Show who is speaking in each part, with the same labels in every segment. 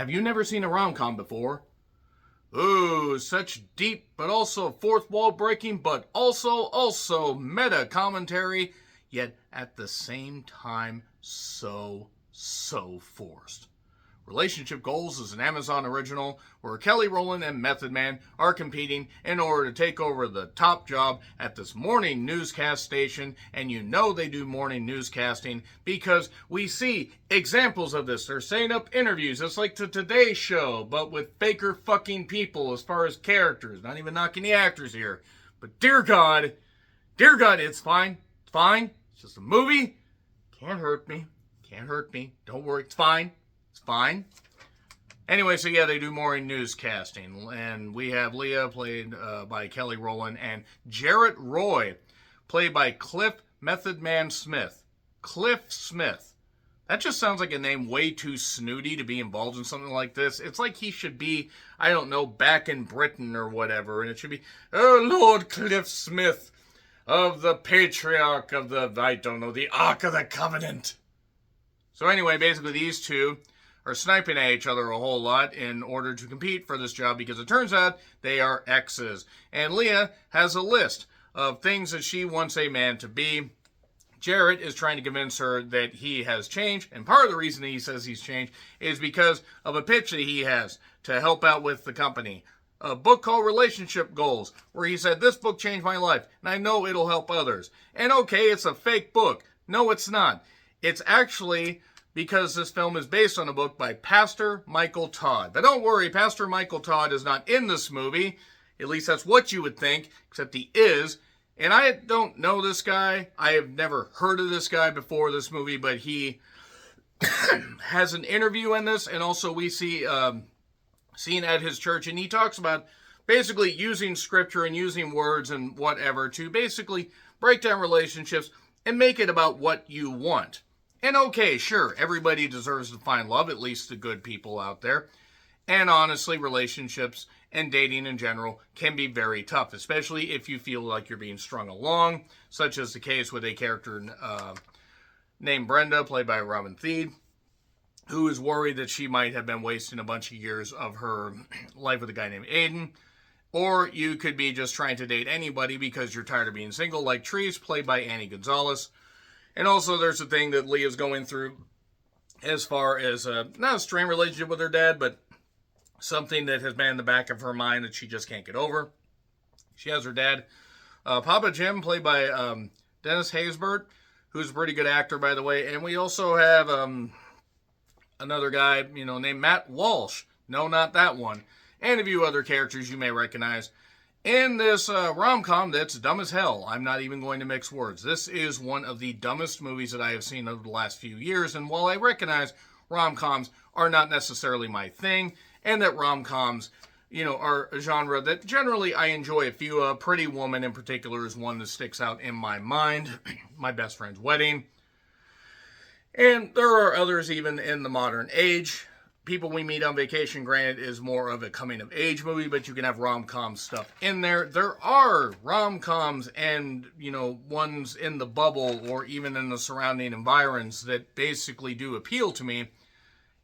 Speaker 1: Have you never seen a rom-com before? Ooh, such deep but also fourth wall breaking but also meta commentary, yet at the same time so forced. Relationship Goals is an Amazon original where Kelly Rowland and Method Man are competing in order to take over the top job at this morning newscast station, and you know they do morning newscasting because we see examples of this. They're setting up interviews. It's like the Today Show, but with faker fucking people as far as characters. Not even knocking the actors here. But dear God, it's fine. It's fine. It's just a movie. Can't hurt me. Don't worry, it's fine. It's fine. Anyway, so yeah, they do morning newscasting. And we have Leah, played by Kelly Rowland, and Jarrett Roy, played by Cliff Method Man Smith. Cliff Smith. That just sounds like a name way too snooty to be involved in something like this. It's like he should be, I don't know, back in Britain or whatever. And it should be, oh, Lord Cliff Smith of the Patriarch of the Ark of the Covenant. So anyway, basically these two are sniping at each other a whole lot in order to compete for this job because it turns out they are exes. And Leah has a list of things that she wants a man to be. Jarrett is trying to convince her that he has changed, and part of the reason he says he's changed is because of a pitch that he has to help out with the company. A book called Relationship Goals, where he said, this book changed my life, and I know it'll help others. And okay, it's a fake book. No, it's not. It's actually because this film is based on a book by Pastor Michael Todd. But don't worry, Pastor Michael Todd is not in this movie. At least that's what you would think, except he is. And I don't know this guy. I have never heard of this guy before this movie, but he has an interview in this, and also we see seen at his church, and he talks about basically using scripture and using words and whatever to basically break down relationships and make it about what you want. And okay, sure, everybody deserves to find love, at least the good people out there. And honestly, relationships and dating in general can be very tough, especially if you feel like you're being strung along, such as the case with a character named Brenda, played by Robin Thede, who is worried that she might have been wasting a bunch of years of her life with a guy named Aiden. Or you could be just trying to date anybody because you're tired of being single, like Trees, played by Annie Gonzalez. And also there's a thing that Leah's going through as far as not a strained relationship with her dad, but something that has been in the back of her mind that she just can't get over. She has her dad, Papa Jim, played by Dennis Haysbert, who's a pretty good actor, by the way. And we also have another guy, named Matt Walsh. No, not that one. And a few other characters you may recognize in this rom-com that's dumb as hell. I'm not even going to mix words. This is one of the dumbest movies that I have seen over the last few years. And while I recognize rom-coms are not necessarily my thing, and that rom-coms, are a genre that generally I enjoy a few. Pretty Woman in particular is one that sticks out in my mind. My Best Friend's Wedding. And there are others even in the modern age. People We Meet on Vacation, granted, is more of a coming-of-age movie, but you can have rom-com stuff in there. There are rom-coms and, ones in the bubble or even in the surrounding environs that basically do appeal to me.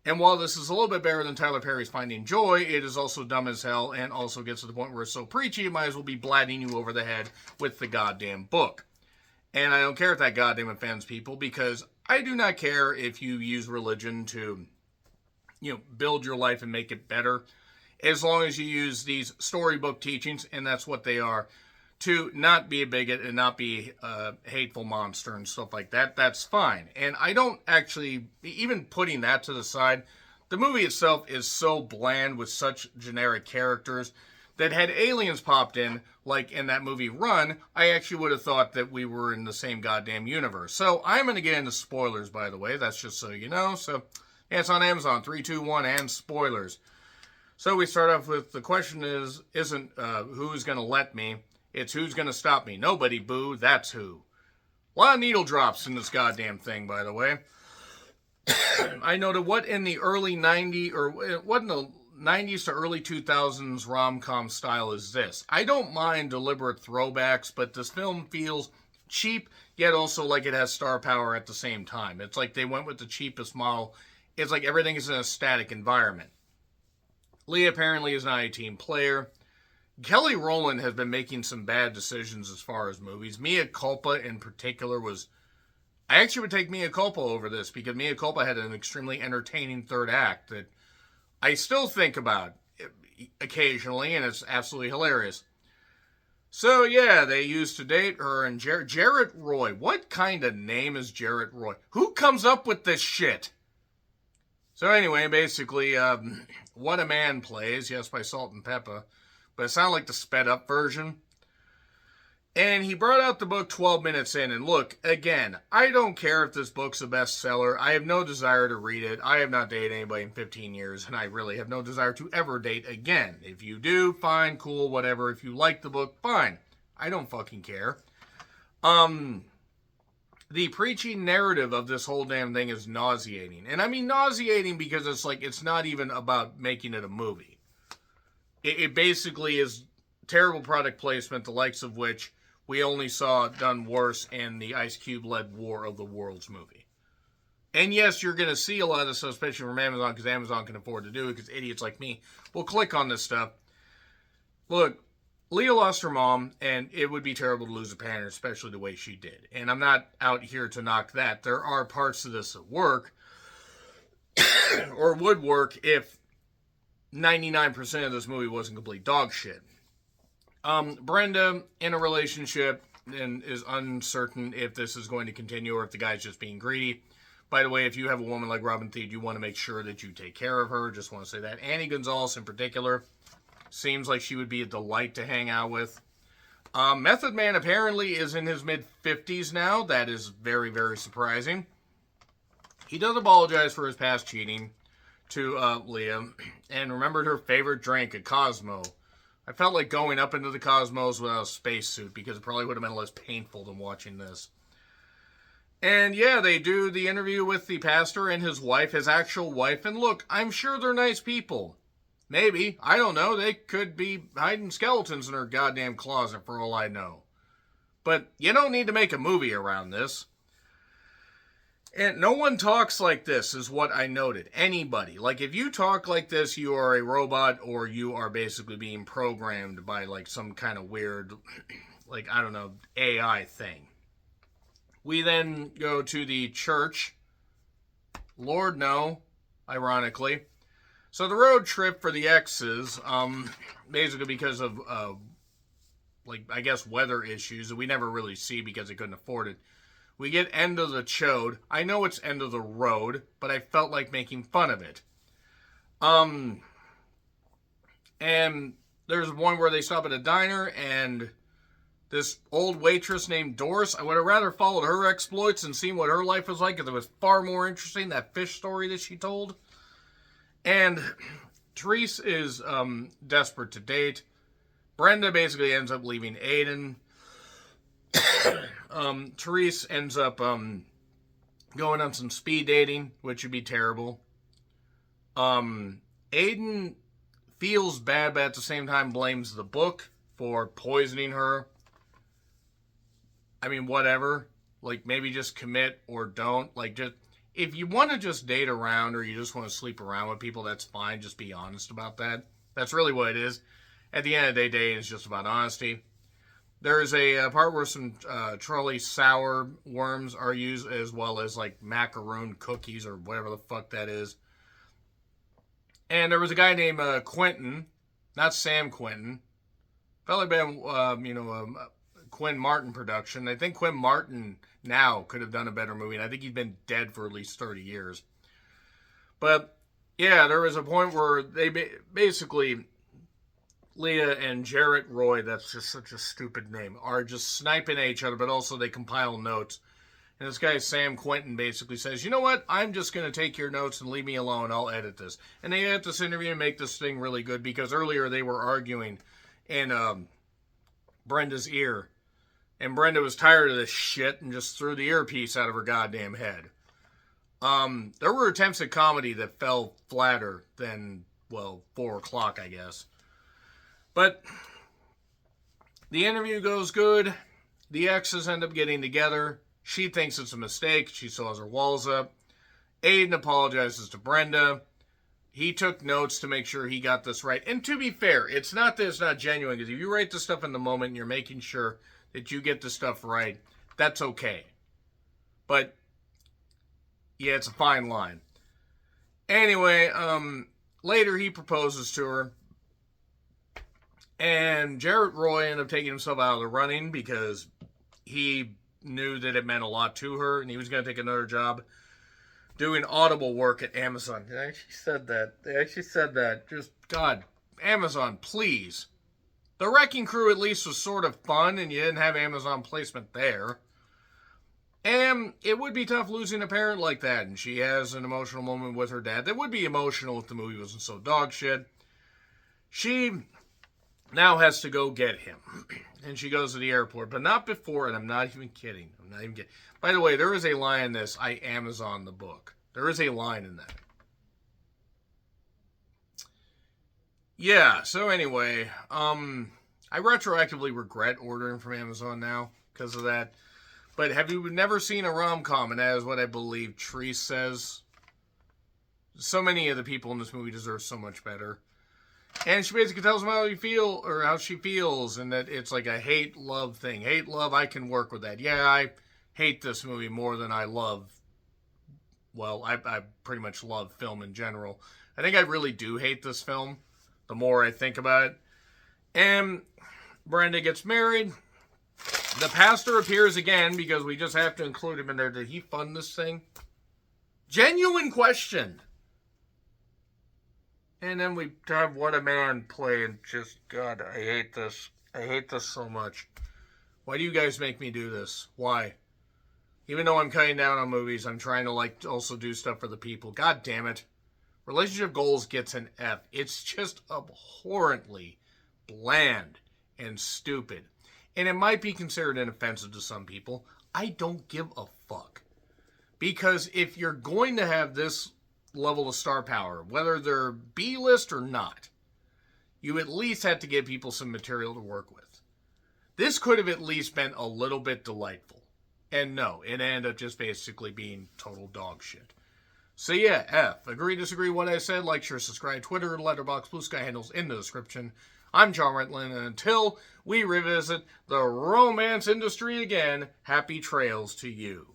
Speaker 1: And while this is a little bit better than Tyler Perry's Finding Joy, it is also dumb as hell and also gets to the point where it's so preachy, it might as well be blatting you over the head with the goddamn book. And I don't care if that goddamn offends people, because I do not care if you use religion to build your life and make it better, as long as you use these storybook teachings, and that's what they are, to not be a bigot and not be a hateful monster and stuff like that. That's fine. And I don't actually, even putting that to the side, the movie itself is so bland with such generic characters that had aliens popped in, like in that movie Run, I actually would have thought that we were in the same goddamn universe. So I'm going to get into spoilers, by the way. That's just so you know. So yeah, it's on Amazon, 3, 2, 1, and spoilers. So we start off with, the question isn't who's going to let me, it's who's going to stop me. Nobody, boo, that's who. A lot of needle drops in this goddamn thing, by the way. I noted what in the early 90s, or what in the 90s to early 2000s rom-com style is this? I don't mind deliberate throwbacks, but this film feels cheap, yet also like it has star power at the same time. It's like they went with the cheapest model. It's like everything is in a static environment. Leah apparently is not a team player. Kelly Rowland has been making some bad decisions as far as movies. Mia Culpa in particular was... I actually would take Mia Culpa over this because Mia Culpa had an extremely entertaining third act that I still think about occasionally, and it's absolutely hilarious. So, yeah, they used to date her and Jarrett Roy. What kind of name is Jarrett Roy? Who comes up with this shit? So, anyway, basically, What a Man Plays, yes, by Salt and Pepper, but it sounded like the sped up version. And he brought out the book 12 minutes in, and look, again, I don't care if this book's a bestseller. I have no desire to read it. I have not dated anybody in 15 years, and I really have no desire to ever date again. If you do, fine, cool, whatever. If you like the book, fine. I don't fucking care. The preaching narrative of this whole damn thing is nauseating. And I mean nauseating because it's like, it's not even about making it a movie. It basically is terrible product placement, the likes of which we only saw done worse in the Ice Cube-led War of the Worlds movie. And yes, you're going to see a lot of stuff, especially from Amazon, because Amazon can afford to do it, because idiots like me will click on this stuff. Look, Leah lost her mom, and it would be terrible to lose a parent, especially the way she did. And I'm not out here to knock that. There are parts of this that work, or would work if 99% of this movie wasn't complete dog shit. Brenda in a relationship and is uncertain if this is going to continue or if the guy's just being greedy. By the way, if you have a woman like Robin Thede, you want to make sure that you take care of her. Just want to say that. Annie Gonzalez in particular seems like she would be a delight to hang out with. Method Man apparently is in his mid-50s now. That is very, very surprising. He does apologize for his past cheating to Leah and remembered her favorite drink, a Cosmo. I felt like going up into the cosmos without a spacesuit because it probably would have been less painful than watching this. And yeah, they do the interview with the pastor and his wife, his actual wife. And look, I'm sure they're nice people. Maybe. I don't know. They could be hiding skeletons in her goddamn closet for all I know. But you don't need to make a movie around this. And no one talks like this, is what I noted. Anybody. Like, if you talk like this, you are a robot, or you are basically being programmed by, like, some kind of weird, like, I don't know, AI thing. We then go to the church. Lord, no, ironically. So the road trip for the exes, basically because of, like, I guess weather issues that we never really see because they couldn't afford it. We get End of the Chode. I know it's End of the Road, but I felt like making fun of it. And there's one where they stop at a diner, and this old waitress named Doris, I would have rather followed her exploits and seen what her life was like, because it was far more interesting, that fish story that she told. And Therese is desperate to date. Brenda basically ends up leaving Aiden. Therese ends up going on some speed dating, which would be terrible. Aiden feels bad, but at the same time blames the book for poisoning her. I mean, whatever. Like, maybe just commit or don't. Like, just if you want to just date around or you just want to sleep around with people, that's fine. Just be honest about that. That's really what it is. At the end of the day, dating is just about honesty. There's a part where some trolley sour worms are used, as well as like macaroon cookies or whatever the fuck that is. And there was a guy named Quentin, not Sam Quentin. Felt like been Quinn Martin production. I think Quinn Martin now could have done a better movie, and I think he'd been dead for at least 30 years. But yeah, there was a point where they basically, Leah and Jarrett Roy, that's just such a stupid name, are just sniping at each other, but also they compile notes. And this guy, Sam Quentin, basically says, you know what, I'm just going to take your notes and leave me alone, I'll edit this. And they edit this interview and make this thing really good, because earlier they were arguing in Brenda's ear. And Brenda was tired of this shit and just threw the earpiece out of her goddamn head. There were attempts at comedy that fell flatter than, 4 o'clock, I guess. But the interview goes good. The exes end up getting together. She thinks it's a mistake. She still has her walls up. Aiden apologizes to Brenda. he took notes to make sure he got this right. And to be fair, it's not that it's not genuine, because if you write the stuff in the moment and you're making sure that you get the stuff right, that's okay. But, yeah, it's a fine line. Anyway, later he proposes to her. And Jarrett Roy ended up taking himself out of the running because he knew that it meant a lot to her, and he was going to take another job doing Audible work at Amazon. They actually said that. Just, God, Amazon, please. The Wrecking Crew at least was sort of fun, and you didn't have Amazon placement there. And it would be tough losing a parent like that, and she has an emotional moment with her dad. That would be emotional if the movie wasn't so dog shit. She now has to go get him. And she goes to the airport, but not before, and I'm not even kidding. By the way, there is a line in this, I Amazon the book. There is a line in that. Yeah, so anyway, I retroactively regret ordering from Amazon now because of that. But have you never seen a rom-com? And that is what I believe Treese says. So many of the people in this movie deserve so much better. And she basically tells him how you feel, or how she feels, and that it's like a hate-love thing. Hate-love, I can work with that. Yeah, I hate this movie more than I love, well, I pretty much love film in general. I think I really do hate this film, the more I think about it. And Brenda gets married. The pastor appears again, because we just have to include him in there. Did he fund this thing? Genuine question. And then we have What a Man play, and just, God, I hate this. I hate this so much. Why do you guys make me do this? Why? Even though I'm cutting down on movies, I'm trying to, also do stuff for the people. God damn it. Relationship Goals gets an F. It's just abhorrently bland and stupid. And it might be considered inoffensive to some people. I don't give a fuck. Because if you're going to have this level of star power, whether they're B-list or not, you at least have to give people some material to work with. This could have at least been a little bit delightful. And no, it ended up just basically being total dog shit. So yeah, F. Agree, disagree what I said, like, share, subscribe, Twitter, Letterboxd, Blue Sky handles in the description. I'm John Rentlin, and until we revisit the romance industry again, happy trails to you.